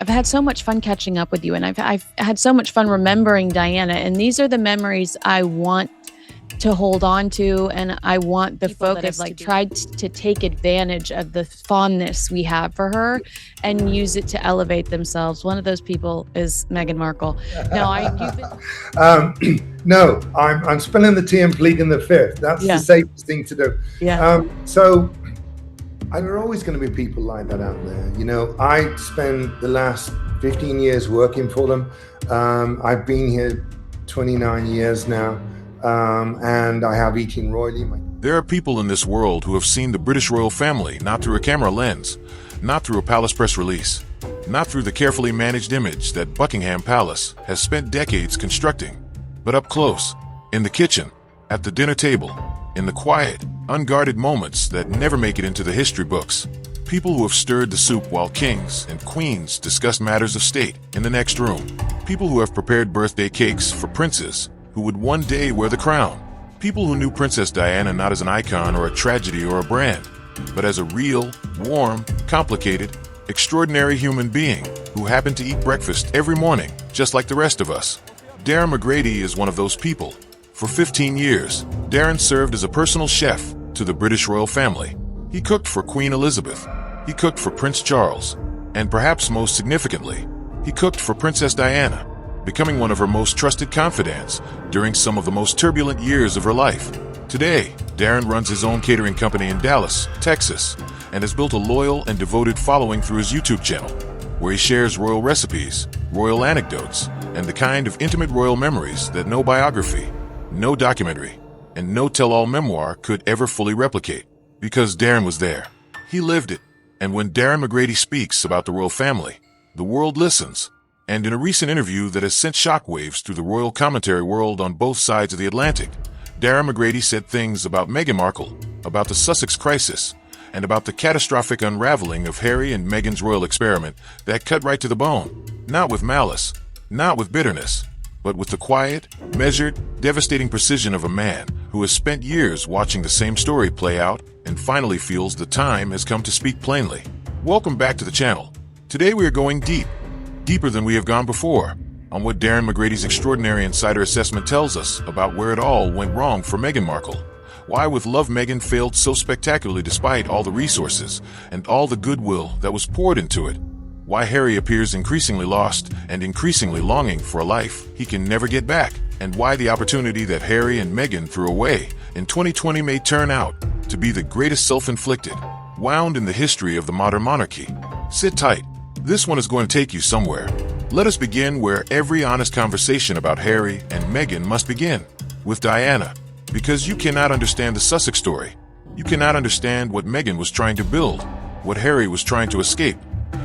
I've had so much fun catching up with you, and I've had so much fun remembering Diana. And these are the memories I want to hold on to, and I want the focus, like tried to take advantage of the fondness we have for her and use it to elevate themselves. One of those people is Meghan Markle. No, I'm spilling the tea and pleading the fifth. That's the safest thing to do. So there are always going to be people like that out there. You know, I spent the last 15 years working for them. I've been here 29 years now. And I have eaten royally. There are people in this world who have seen the British royal family not through a camera lens, not through a palace press release, not through the carefully managed image that Buckingham Palace has spent decades constructing, but up close, in the kitchen, at the dinner table, in the quiet, unguarded moments that never make it into the history books. People who have stirred the soup while kings and queens discussed matters of state in the next room. People who have prepared birthday cakes for princes who would one day wear the crown. People who knew Princess Diana not as an icon or a tragedy or a brand, but as a real, warm, complicated, extraordinary human being who happened to eat breakfast every morning, just like the rest of us. Darren McGrady is one of those people. For 15 years, Darren served as a personal chef to the British royal family. He cooked for Queen Elizabeth. He cooked for Prince Charles. And perhaps most significantly, he cooked for Princess Diana, becoming one of her most trusted confidants during some of the most turbulent years of her life. Today, Darren runs his own catering company in Dallas, Texas, and has built a loyal and devoted following through his YouTube channel, where he shares royal recipes, royal anecdotes, and the kind of intimate royal memories that no biography, no documentary, and no tell-all memoir could ever fully replicate. Because Darren was there. He lived it. And when Darren McGrady speaks about the royal family, the world listens. And in a recent interview that has sent shockwaves through the royal commentary world on both sides of the Atlantic, Darren McGrady said things about Meghan Markle, about the Sussex crisis, and about the catastrophic unraveling of Harry and Meghan's royal experiment that cut right to the bone, not with malice, not with bitterness, but with the quiet, measured, devastating precision of a man who has spent years watching the same story play out and finally feels the time has come to speak plainly. Welcome back to the channel. Today we are going deeper than we have gone before, on what Darren McGrady's extraordinary insider assessment tells us about where it all went wrong for Meghan Markle. Why With Love Meghan failed so spectacularly despite all the resources and all the goodwill that was poured into it. Why Harry appears increasingly lost and increasingly longing for a life he can never get back. And why the opportunity that Harry and Meghan threw away in 2020 may turn out to be the greatest self-inflicted wound in the history of the modern monarchy. Sit tight. This one is going to take you somewhere. Let us begin where every honest conversation about Harry and Meghan must begin, with Diana. Because you cannot understand the Sussex story. You cannot understand what Meghan was trying to build, what Harry was trying to escape,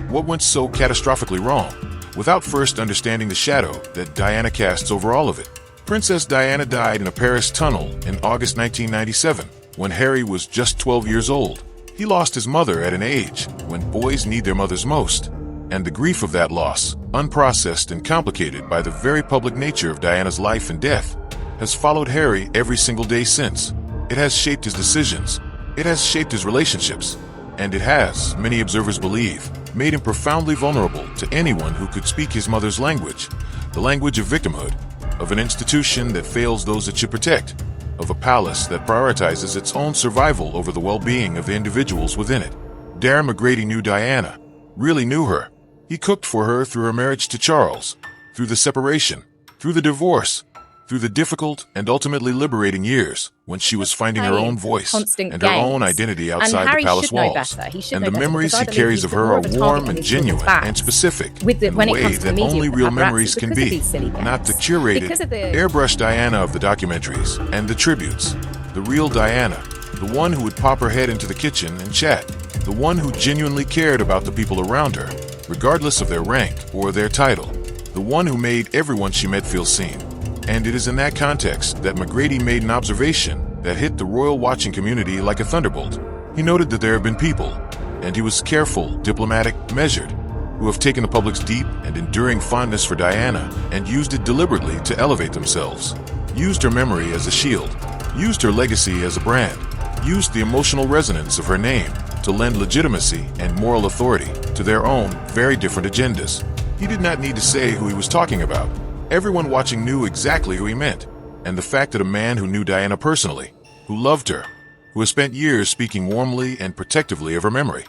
what went so catastrophically wrong, without first understanding the shadow that Diana casts over all of it. Princess Diana died in a Paris tunnel in August 1997, when Harry was just 12 years old. He lost his mother at an age when boys need their mothers most. And the grief of that loss, unprocessed and complicated by the very public nature of Diana's life and death, has followed Harry every single day since. It has shaped his decisions, it has shaped his relationships, and it has, many observers believe, made him profoundly vulnerable to anyone who could speak his mother's language, the language of victimhood, of an institution that fails those it should protect, of a palace that prioritizes its own survival over the well-being of the individuals within it. Darren McGrady knew Diana, really knew her. He cooked for her through her marriage to Charles, through the separation, through the divorce, through the difficult and ultimately liberating years when she was finding her own voice and her own identity outside the palace walls. And the memories he carries of her are warm and genuine and specific in the way that only real memories can be, not the curated, airbrushed Diana of the documentaries and the tributes. The real Diana, the one who would pop her head into the kitchen and chat, the one who genuinely cared about the people around her, regardless of their rank or their title, the one who made everyone she met feel seen. And it is in that context that McGrady made an observation that hit the royal watching community like a thunderbolt. He noted that there have been people, and he was careful, diplomatic, measured, who have taken the public's deep and enduring fondness for Diana and used it deliberately to elevate themselves, used her memory as a shield, used her legacy as a brand, used the emotional resonance of her name to lend legitimacy and moral authority to their own very different agendas. He did not need to say who he was talking about. Everyone watching knew exactly who he meant. And the fact that a man who knew Diana personally, who loved her, who has spent years speaking warmly and protectively of her memory,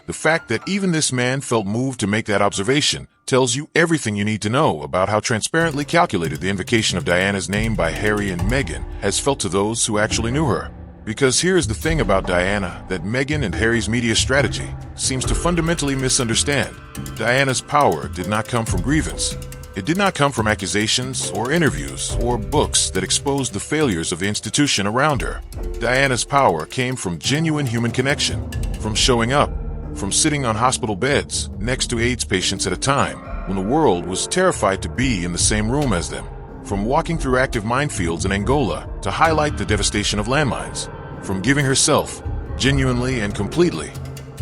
the fact that even this man felt moved to make that observation tells you everything you need to know about how transparently calculated the invocation of Diana's name by Harry and Meghan has felt to those who actually knew her. Because here's the thing about Diana that Meghan and Harry's media strategy seems to fundamentally misunderstand. Diana's power did not come from grievance. It did not come from accusations or interviews or books that exposed the failures of the institution around her. Diana's power came from genuine human connection, from showing up, from sitting on hospital beds next to AIDS patients at a time when the world was terrified to be in the same room as them, from walking through active minefields in Angola to highlight the devastation of landmines, from giving herself, genuinely and completely,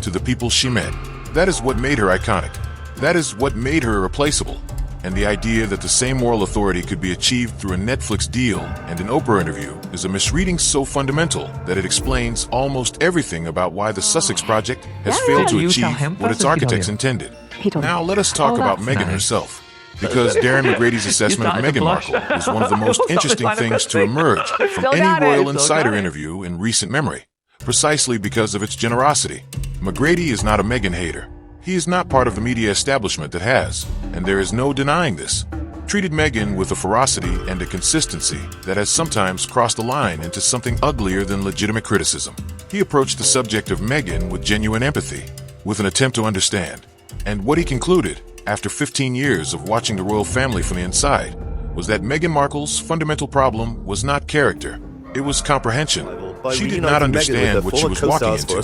to the people she met. That is what made her iconic. That is what made her irreplaceable. And the idea that the same moral authority could be achieved through a Netflix deal and an Oprah interview is a misreading so fundamental that it explains almost everything about why the Sussex Project has failed to achieve what its architects intended. Now let us talk about Meghan herself. Because Darren McGrady's assessment of Meghan Markle is one of the most interesting things to emerge from any Royal Insider interview in recent memory, precisely because of its generosity. McGrady is not a Meghan hater. He is not part of the media establishment that has, and there is no denying this, treated Meghan with a ferocity and a consistency that has sometimes crossed the line into something uglier than legitimate criticism. He approached the subject of Meghan with genuine empathy, with an attempt to understand. And what he concluded, after 15 years of watching the royal family from the inside, was that Meghan Markle's fundamental problem was not character, it was comprehension. She did not understand what she was walking into.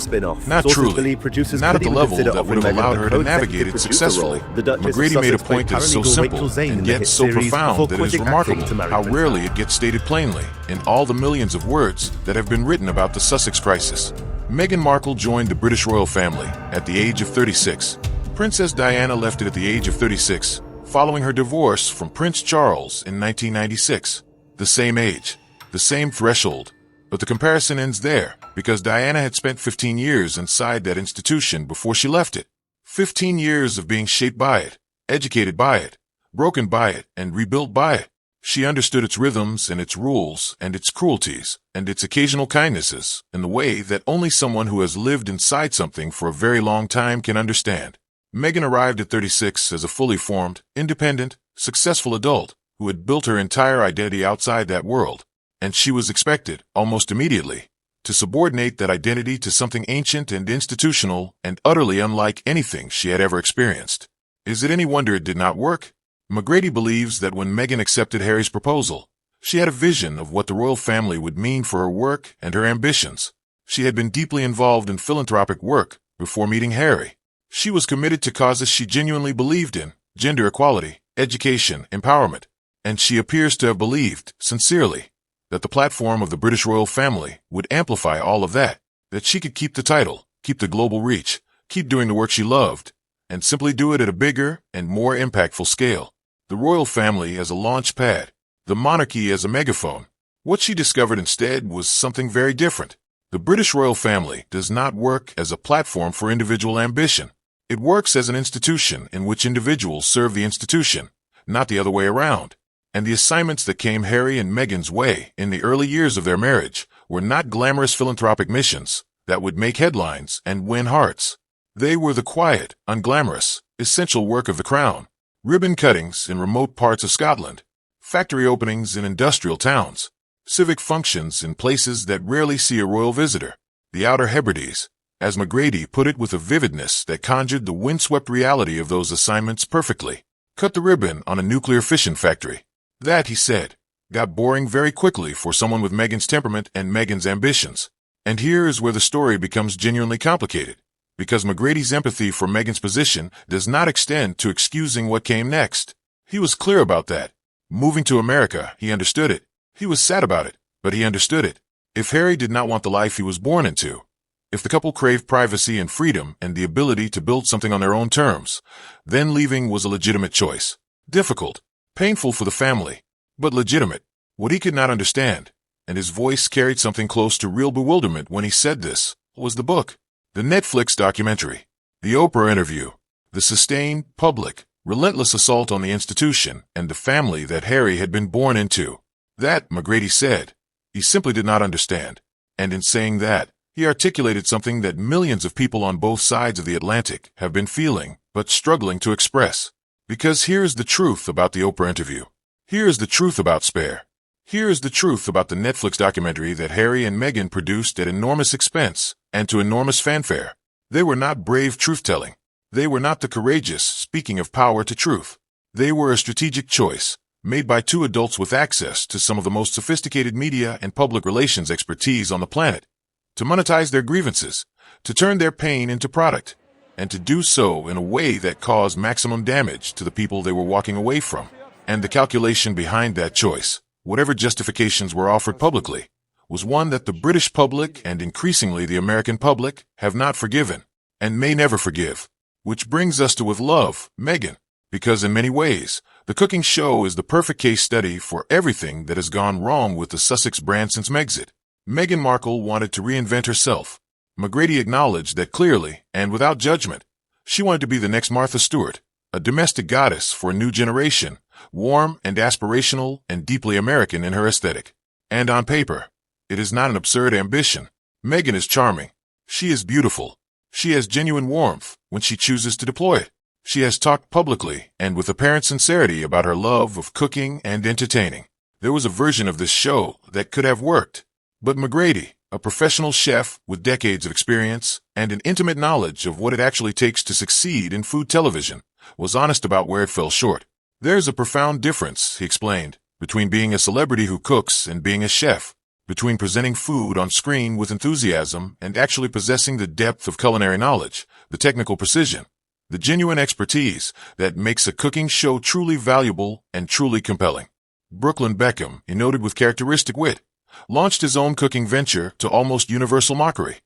Not truly. Not at the level that would have allowed her to navigate it successfully. McGrady made a point that is so simple and yet so profound that it is remarkable how rarely it gets stated plainly in all the millions of words that have been written about the Sussex crisis. Meghan Markle joined the British royal family at the age of 36. Princess Diana left it at the age of 36, following her divorce from Prince Charles in 1996. The same age, the same threshold. But the comparison ends there, because Diana had spent 15 years inside that institution before she left it. 15 years of being shaped by it, educated by it, broken by it, and rebuilt by it. She understood its rhythms and its rules and its cruelties and its occasional kindnesses in the way that only someone who has lived inside something for a very long time can understand. Meghan arrived at 36 as a fully formed, independent, successful adult who had built her entire identity outside that world. And she was expected, almost immediately, to subordinate that identity to something ancient and institutional and utterly unlike anything she had ever experienced. Is it any wonder it did not work? McGrady believes that when Meghan accepted Harry's proposal, she had a vision of what the royal family would mean for her work and her ambitions. She had been deeply involved in philanthropic work before meeting Harry. She was committed to causes she genuinely believed in, gender equality, education, empowerment, and she appears to have believed, sincerely, that the platform of the British royal family would amplify all of that, that she could keep the title, keep the global reach, keep doing the work she loved, and simply do it at a bigger and more impactful scale. The royal family as a launch pad, the monarchy as a megaphone. What she discovered instead was something very different. The British royal family does not work as a platform for individual ambition. It works as an institution in which individuals serve the institution, not the other way around. And the assignments that came Harry and Meghan's way in the early years of their marriage were not glamorous philanthropic missions that would make headlines and win hearts. They were the quiet, unglamorous, essential work of the crown. Ribbon cuttings in remote parts of Scotland, factory openings in industrial towns, civic functions in places that rarely see a royal visitor, the Outer Hebrides, as McGrady put it with a vividness that conjured the windswept reality of those assignments perfectly. Cut the ribbon on a nuclear fission factory. That, he said, got boring very quickly for someone with Meghan's temperament and Meghan's ambitions. And here is where the story becomes genuinely complicated, because McGrady's empathy for Meghan's position does not extend to excusing what came next. He was clear about that. Moving to America, he understood it. He was sad about it, but he understood it. If Harry did not want the life he was born into, if the couple craved privacy and freedom and the ability to build something on their own terms, then leaving was a legitimate choice. Difficult. Painful for the family, but legitimate. What he could not understand, and his voice carried something close to real bewilderment when he said this, was the book. The Netflix documentary, the Oprah interview, the sustained, public, relentless assault on the institution and the family that Harry had been born into. That, McGrady said, he simply did not understand. And in saying that, he articulated something that millions of people on both sides of the Atlantic have been feeling, but struggling to express. Because here's the truth about the Oprah interview. Here's the truth about Spare. Here's the truth about the Netflix documentary that Harry and Meghan produced at enormous expense and to enormous fanfare. They were not brave truth-telling. They were not the courageous speaking of power to truth. They were a strategic choice, made by two adults with access to some of the most sophisticated media and public relations expertise on the planet, to monetize their grievances, to turn their pain into product, and to do so in a way that caused maximum damage to the people they were walking away from. And the calculation behind that choice, whatever justifications were offered publicly, was one that the British public and increasingly the American public have not forgiven and may never forgive. Which brings us to With Love, Meghan, because in many ways, the cooking show is the perfect case study for everything that has gone wrong with the Sussex brand since Megxit. Meghan Markle wanted to reinvent herself. McGrady acknowledged that clearly and without judgment. She wanted to be the next Martha Stewart, a domestic goddess for a new generation, warm and aspirational and deeply American in her aesthetic. And on paper, it is not an absurd ambition. Meghan is charming. She is beautiful. She has genuine warmth when she chooses to deploy it. She has talked publicly and with apparent sincerity about her love of cooking and entertaining. There was a version of this show that could have worked. But McGrady, a professional chef with decades of experience and an intimate knowledge of what it actually takes to succeed in food television, was honest about where it fell short. There's a profound difference, he explained, between being a celebrity who cooks and being a chef, between presenting food on screen with enthusiasm and actually possessing the depth of culinary knowledge, the technical precision, the genuine expertise that makes a cooking show truly valuable and truly compelling. Brooklyn Beckham, he noted with characteristic wit, launched his own cooking venture to almost universal mockery.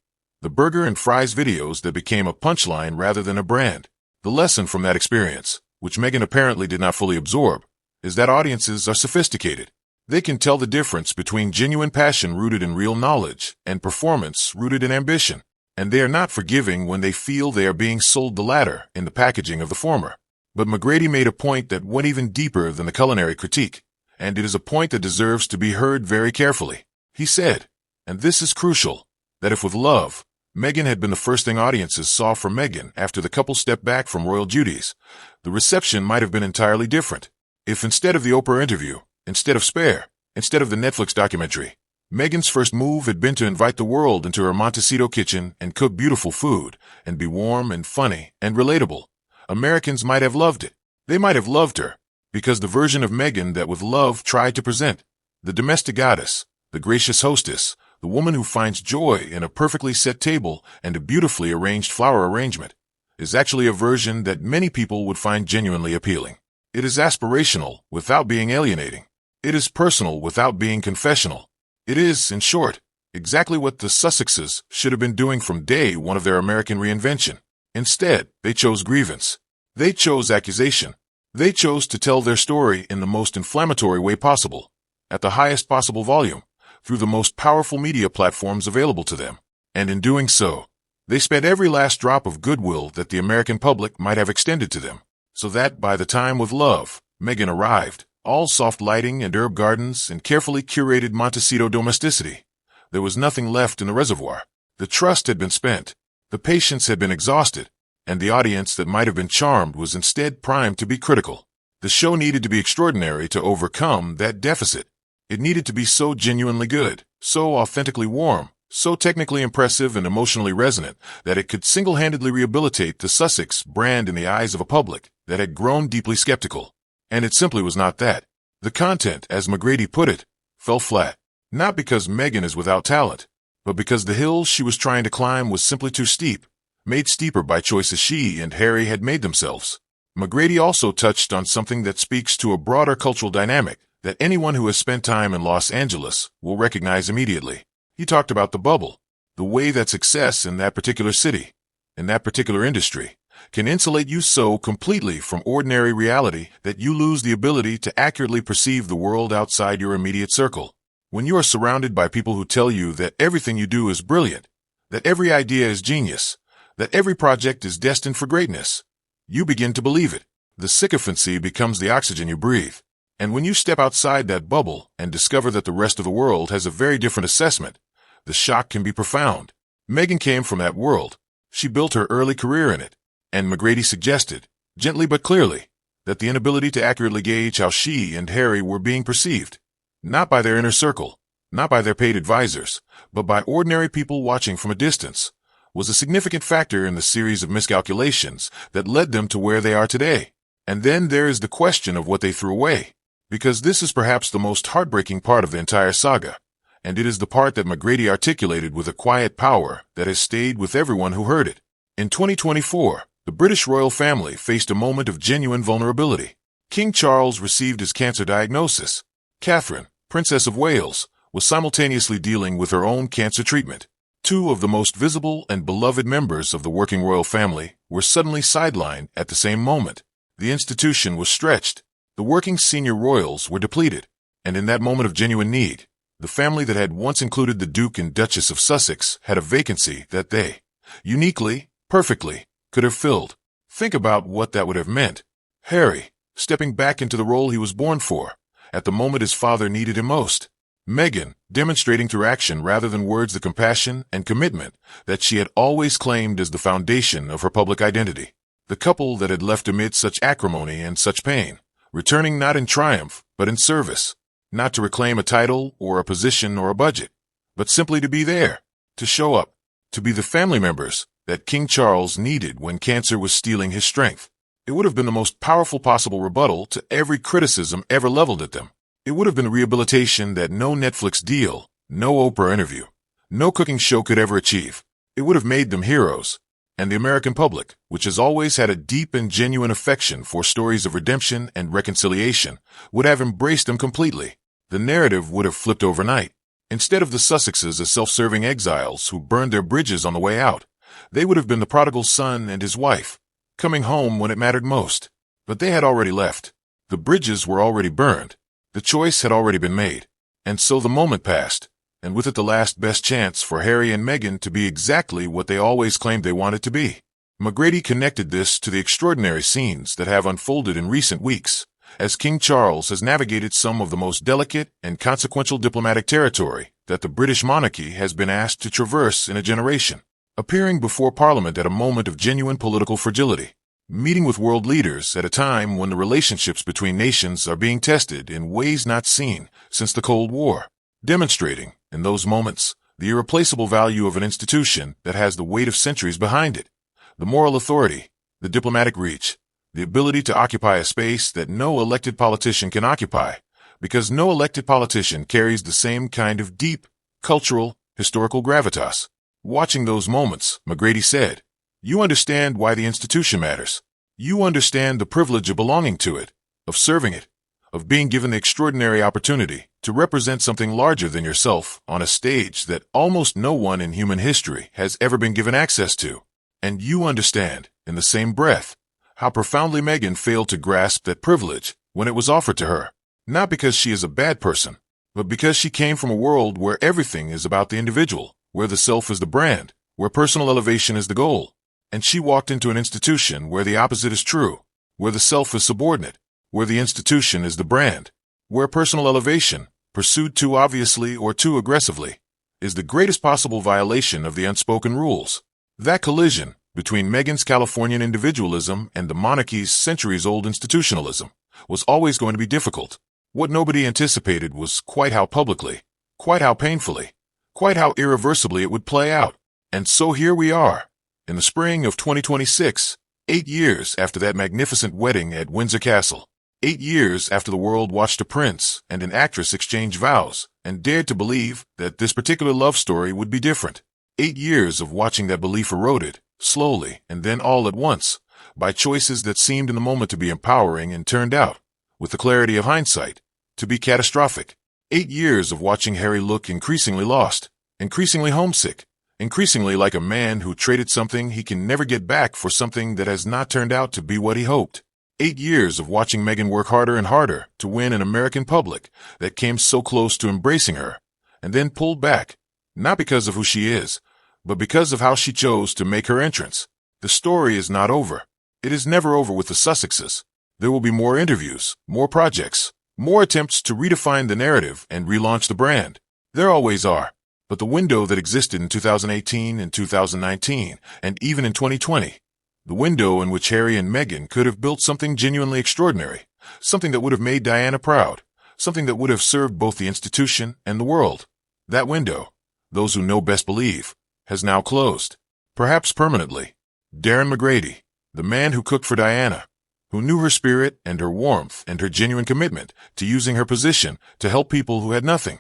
The burger and fries videos that became a punchline rather than a brand. The lesson from that experience, which Meghan apparently did not fully absorb, is that audiences are sophisticated. They can tell the difference between genuine passion rooted in real knowledge and performance rooted in ambition. And they are not forgiving when they feel they are being sold the latter in the packaging of the former. But McGrady made a point that went even deeper than the culinary critique, and it is a point that deserves to be heard very carefully. He said, and this is crucial, that if With Love, Meghan had been the first thing audiences saw from Meghan after the couple stepped back from royal duties, the reception might have been entirely different. If instead of the Oprah interview, instead of Spare, instead of the Netflix documentary, Meghan's first move had been to invite the world into her Montecito kitchen and cook beautiful food and be warm and funny and relatable, Americans might have loved it. They might have loved her, because the version of Meghan that With Love tried to present, the domestic goddess, the gracious hostess, the woman who finds joy in a perfectly set table and a beautifully arranged flower arrangement, is actually a version that many people would find genuinely appealing. It is aspirational without being alienating. It is personal without being confessional. It is, in short, exactly what the Sussexes should have been doing from day one of their American reinvention. Instead, they chose grievance. They chose accusation. They chose to tell their story in the most inflammatory way possible, at the highest possible volume, through the most powerful media platforms available to them. And in doing so, they spent every last drop of goodwill that the American public might have extended to them, so that by the time With Love, Meghan arrived, all soft lighting and herb gardens and carefully curated Montecito domesticity, there was nothing left in the reservoir. The trust had been spent, the patience had been exhausted, and the audience that might have been charmed was instead primed to be critical. The show needed to be extraordinary to overcome that deficit. It needed to be so genuinely good, so authentically warm, so technically impressive and emotionally resonant that it could single-handedly rehabilitate the Sussex brand in the eyes of a public that had grown deeply skeptical. And it simply was not that. The content, as McGrady put it, fell flat. Not because Meghan is without talent, but because the hill she was trying to climb was simply too steep, made steeper by choices she and Harry had made themselves. McGrady also touched on something that speaks to a broader cultural dynamic that anyone who has spent time in Los Angeles will recognize immediately. He talked about the bubble, the way that success in that particular city, in that particular industry, can insulate you so completely from ordinary reality that you lose the ability to accurately perceive the world outside your immediate circle. When you are surrounded by people who tell you that everything you do is brilliant, that every idea is genius, that every project is destined for greatness. You begin to believe it. The sycophancy becomes the oxygen you breathe. And when you step outside that bubble and discover that the rest of the world has a very different assessment, the shock can be profound. Meghan came from that world. She built her early career in it. And McGrady suggested, gently but clearly, that the inability to accurately gauge how she and Harry were being perceived, not by their inner circle, not by their paid advisors, but by ordinary people watching from a distance, was a significant factor in the series of miscalculations that led them to where they are today. And then there is the question of what they threw away, because this is perhaps the most heartbreaking part of the entire saga, and it is the part that McGrady articulated with a quiet power that has stayed with everyone who heard it. In 2024, the British royal family faced a moment of genuine vulnerability. King Charles received his cancer diagnosis. Catherine, Princess of Wales, was simultaneously dealing with her own cancer treatment. Two of the most visible and beloved members of the working royal family were suddenly sidelined at the same moment. The institution was stretched. The working senior royals were depleted. And in that moment of genuine need, the family that had once included the Duke and Duchess of Sussex had a vacancy that they, uniquely, perfectly, could have filled. Think about what that would have meant. Harry, stepping back into the role he was born for, at the moment his father needed him most. Meghan, demonstrating through action rather than words the compassion and commitment that she had always claimed as the foundation of her public identity. The couple that had left amid such acrimony and such pain, returning not in triumph, but in service, not to reclaim a title or a position or a budget, but simply to be there, to show up, to be the family members that King Charles needed when cancer was stealing his strength. It would have been the most powerful possible rebuttal to every criticism ever leveled at them. It would have been a rehabilitation that no Netflix deal, no Oprah interview, no cooking show could ever achieve. It would have made them heroes. And the American public, which has always had a deep and genuine affection for stories of redemption and reconciliation, would have embraced them completely. The narrative would have flipped overnight. Instead of the Sussexes as self-serving exiles who burned their bridges on the way out, they would have been the prodigal son and his wife, coming home when it mattered most. But they had already left. The bridges were already burned. The choice had already been made. And so the moment passed, and with it the last best chance for Harry and Meghan to be exactly what they always claimed they wanted to be. McGrady connected this to the extraordinary scenes that have unfolded in recent weeks, as King Charles has navigated some of the most delicate and consequential diplomatic territory that the British monarchy has been asked to traverse in a generation. Appearing before Parliament at a moment of genuine political fragility, meeting with world leaders at a time when the relationships between nations are being tested in ways not seen since the Cold War, demonstrating, in those moments, the irreplaceable value of an institution that has the weight of centuries behind it, the moral authority, the diplomatic reach, the ability to occupy a space that no elected politician can occupy, because no elected politician carries the same kind of deep, cultural, historical gravitas. Watching those moments, McGrady said, "You understand why the institution matters. You understand the privilege of belonging to it, of serving it, of being given the extraordinary opportunity to represent something larger than yourself on a stage that almost no one in human history has ever been given access to. And you understand, in the same breath, how profoundly Meghan failed to grasp that privilege when it was offered to her, not because she is a bad person, but because she came from a world where everything is about the individual, where the self is the brand, where personal elevation is the goal. And she walked into an institution where the opposite is true, where the self is subordinate, where the institution is the brand, where personal elevation, pursued too obviously or too aggressively, is the greatest possible violation of the unspoken rules. That collision between Meghan's Californian individualism and the monarchy's centuries-old institutionalism was always going to be difficult. What nobody anticipated was quite how publicly, quite how painfully, quite how irreversibly it would play out. And so here we are, in the spring of 2026, 8 years after that magnificent wedding at Windsor Castle. 8 years after the world watched a prince and an actress exchange vows and dared to believe that this particular love story would be different. 8 years of watching that belief eroded, slowly and then all at once, by choices that seemed in the moment to be empowering and turned out, with the clarity of hindsight, to be catastrophic. 8 years of watching Harry look increasingly lost, increasingly homesick, increasingly like a man who traded something he can never get back for something that has not turned out to be what he hoped. 8 years of watching Meghan work harder and harder to win an American public that came so close to embracing her, and then pulled back, not because of who she is, but because of how she chose to make her entrance. The story is not over. It is never over with the Sussexes. There will be more interviews, more projects, more attempts to redefine the narrative and relaunch the brand. There always are. But the window that existed in 2018 and 2019, and even in 2020, the window in which Harry and Meghan could have built something genuinely extraordinary, something that would have made Diana proud, something that would have served both the institution and the world. That window, those who know best believe, has now closed, perhaps permanently. Darren McGrady, the man who cooked for Diana, who knew her spirit and her warmth and her genuine commitment to using her position to help people who had nothing.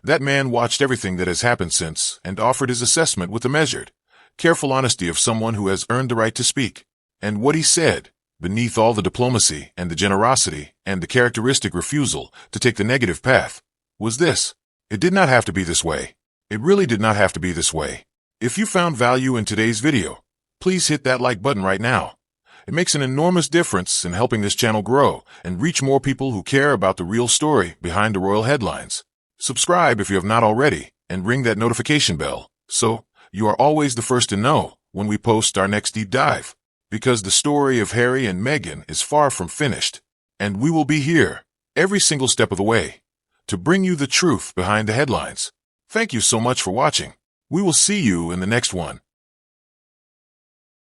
That man watched everything that has happened since and offered his assessment with the measured, careful honesty of someone who has earned the right to speak. And what he said, beneath all the diplomacy and the generosity and the characteristic refusal to take the negative path, was this: it did not have to be this way. It really did not have to be this way. If you found value in today's video, please hit that like button right now. It makes an enormous difference in helping this channel grow and reach more people who care about the real story behind the royal headlines. Subscribe if you have not already, and ring that notification bell, so you are always the first to know when we post our next deep dive. Because the story of Harry and Meghan is far from finished, and we will be here, every single step of the way, to bring you the truth behind the headlines. Thank you so much for watching. We will see you in the next one.